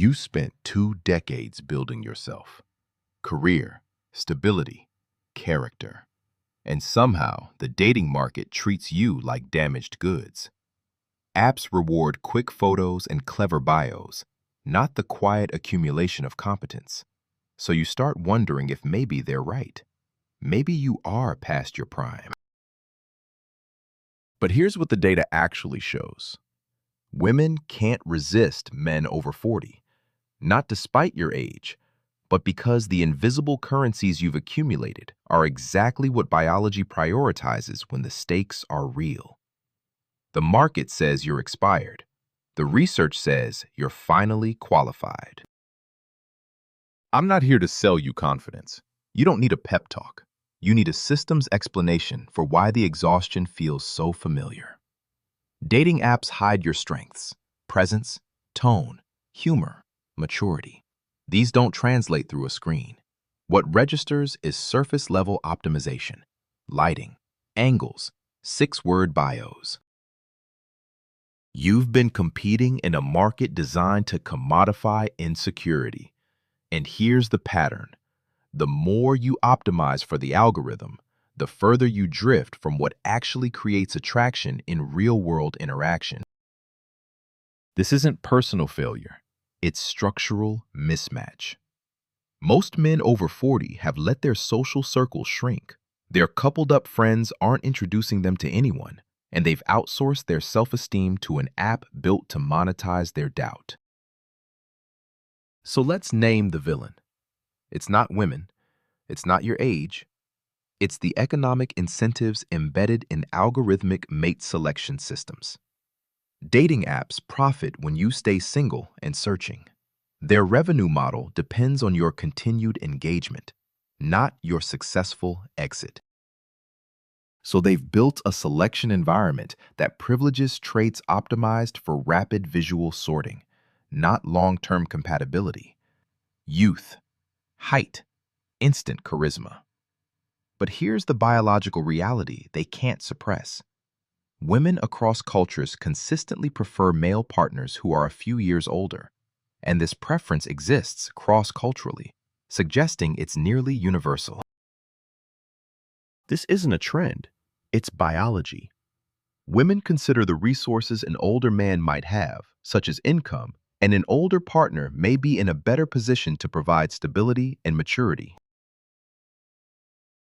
You spent 2 decades building yourself. Career, stability, character. And somehow, the dating market treats you like damaged goods. Apps reward quick photos and clever bios, not the quiet accumulation of competence. So you start wondering if maybe they're right. Maybe you are past your prime. But here's what the data actually shows. Women can't resist men over 40, not despite your age, but because the invisible currencies you've accumulated are exactly what biology prioritizes when the stakes are real. The market says you're expired. The research says you're finally qualified. I'm not here to sell you confidence. You don't need a pep talk. You need a systems explanation for why the exhaustion feels so familiar. Dating apps hide your strengths: presence, tone, humor, maturity. These don't translate through a screen. What registers is surface-level optimization, lighting, angles, 6-word bios. You've been competing in a market designed to commodify insecurity. And here's the pattern. The more you optimize for the algorithm, the further you drift from what actually creates attraction in real-world interaction. This isn't personal failure. It's structural mismatch. Most men over 40 have let their social circles shrink. Their coupled-up friends aren't introducing them to anyone, and they've outsourced their self-esteem to an app built to monetize their doubt. So let's name the villain. It's not women. It's not your age. It's the economic incentives embedded in algorithmic mate selection systems. Dating apps profit when you stay single and searching. Their revenue model depends on your continued engagement, not your successful exit. So they've built a selection environment that privileges traits optimized for rapid visual sorting, not long-term compatibility. Youth, height, instant charisma. But here's the biological reality they can't suppress. Women across cultures consistently prefer male partners who are a few years older, and this preference exists cross-culturally, suggesting it's nearly universal. This isn't a trend, it's biology. Women consider the resources an older man might have, such as income, and an older partner may be in a better position to provide stability and maturity.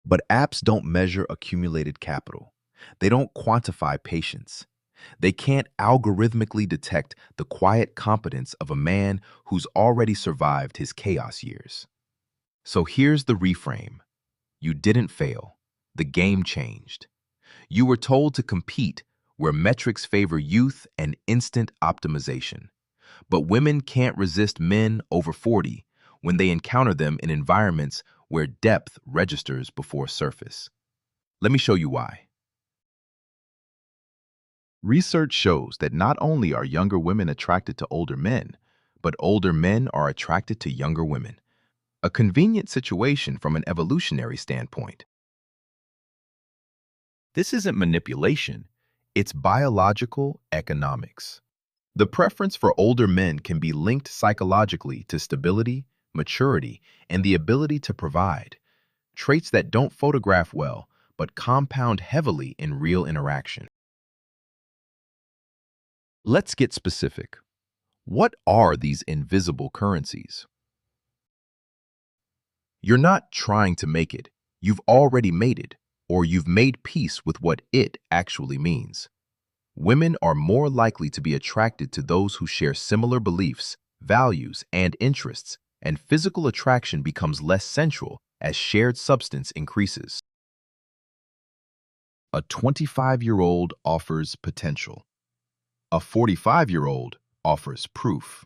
But apps don't measure accumulated capital. They don't quantify patience. They can't algorithmically detect the quiet competence of a man who's already survived his chaos years. So here's the reframe. You didn't fail. The game changed. You were told to compete where metrics favor youth and instant optimization. But women can't resist men over 40 when they encounter them in environments where depth registers before surface. Let me show you why. Research shows that not only are younger women attracted to older men, but older men are attracted to younger women. A convenient situation from an evolutionary standpoint. This isn't manipulation, it's biological economics. The preference for older men can be linked psychologically to stability, maturity, and the ability to provide, traits that don't photograph well, but compound heavily in real interaction. Let's get specific. What are these invisible currencies? You're not trying to make it. You've already made it, or you've made peace with what it actually means. Women are more likely to be attracted to those who share similar beliefs, values, and interests, and physical attraction becomes less central as shared substance increases. A 25-year-old offers potential. A 45-year-old offers proof.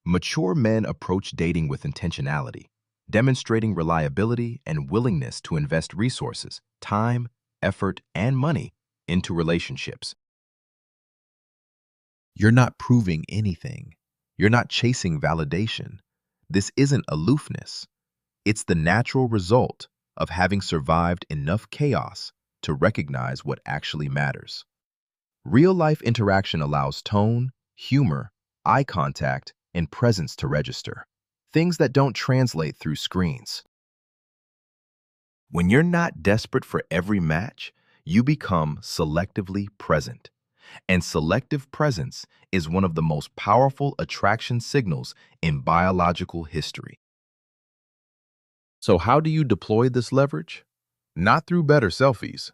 Mature men approach dating with intentionality, demonstrating reliability and willingness to invest resources, time, effort, and money into relationships. You're not proving anything. You're not chasing validation. This isn't aloofness. It's the natural result of having survived enough chaos to recognize what actually matters. Real-life interaction allows tone, humor, eye contact, and presence to register, things that don't translate through screens. When you're not desperate for every match, you become selectively present. And selective presence is one of the most powerful attraction signals in biological history. So how do you deploy this leverage? Not through better selfies,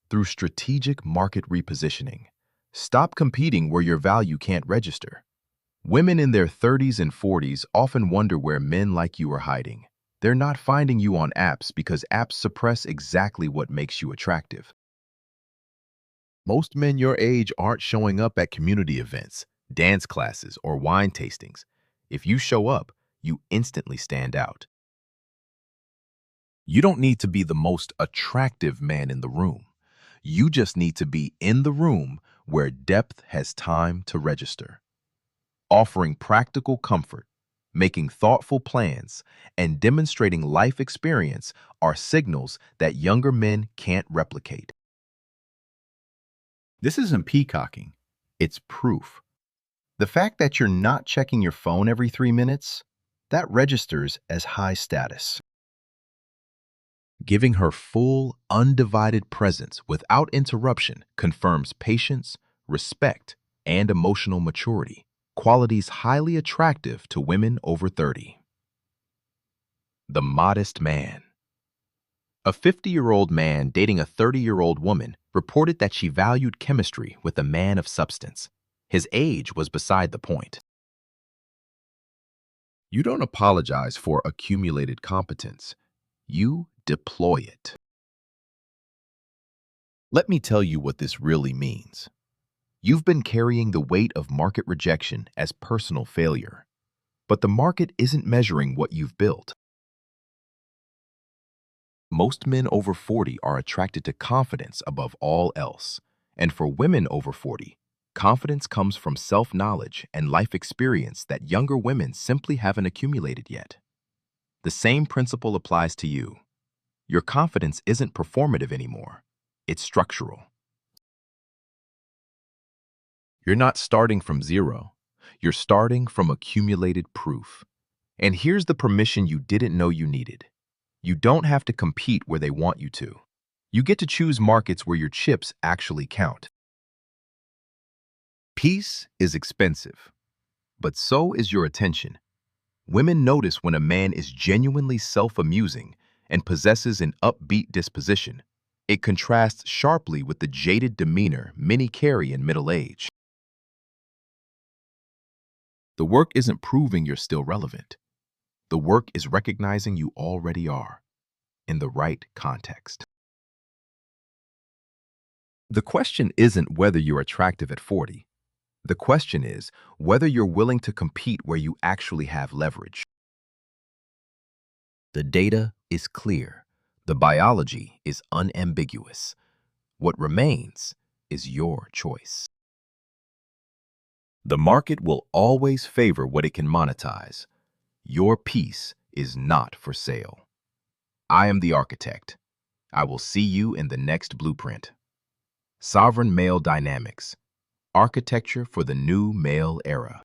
through strategic market repositioning. Stop competing where your value can't register. Women in their 30s and 40s often wonder where men like you are hiding. They're not finding you on apps because apps suppress exactly what makes you attractive. Most men your age aren't showing up at community events, dance classes, or wine tastings. If you show up, you instantly stand out. You don't need to be the most attractive man in the room. You just need to be in the room where depth has time to register. Offering practical comfort, making thoughtful plans, and demonstrating life experience are signals that younger men can't replicate. This isn't peacocking, it's proof. The fact that you're not checking your phone every 3 minutes, that registers as high status. Giving her full, undivided presence without interruption confirms patience, respect, and emotional maturity, qualities highly attractive to women over 30. The modest man. A 50-year-old man dating a 30-year-old woman reported that she valued chemistry with a man of substance. His age was beside the point. You don't apologize for accumulated competence. You deploy it. Let me tell you what this really means. You've been carrying the weight of market rejection as personal failure, but the market isn't measuring what you've built. Most men over 40 are attracted to confidence above all else. And for women over 40, confidence comes from self-knowledge and life experience that younger women simply haven't accumulated yet. The same principle applies to you. Your confidence isn't performative anymore. It's structural. You're not starting from zero. You're starting from accumulated proof. And here's the permission you didn't know you needed. You don't have to compete where they want you to. You get to choose markets where your chips actually count. Peace is expensive, but so is your attention. Women notice when a man is genuinely self-amusing and possesses an upbeat disposition. It contrasts sharply with the jaded demeanor many carry in middle age. The work isn't proving you're still relevant. The work is recognizing you already are, in the right context. The question isn't whether you're attractive at 40. The question is whether you're willing to compete where you actually have leverage. The data is clear. The biology is unambiguous. What remains is your choice. The market will always favor what it can monetize. Your piece is not for sale. I am the architect. I will see you in the next blueprint. Sovereign Male Dynamics. Architecture for the New Male Era.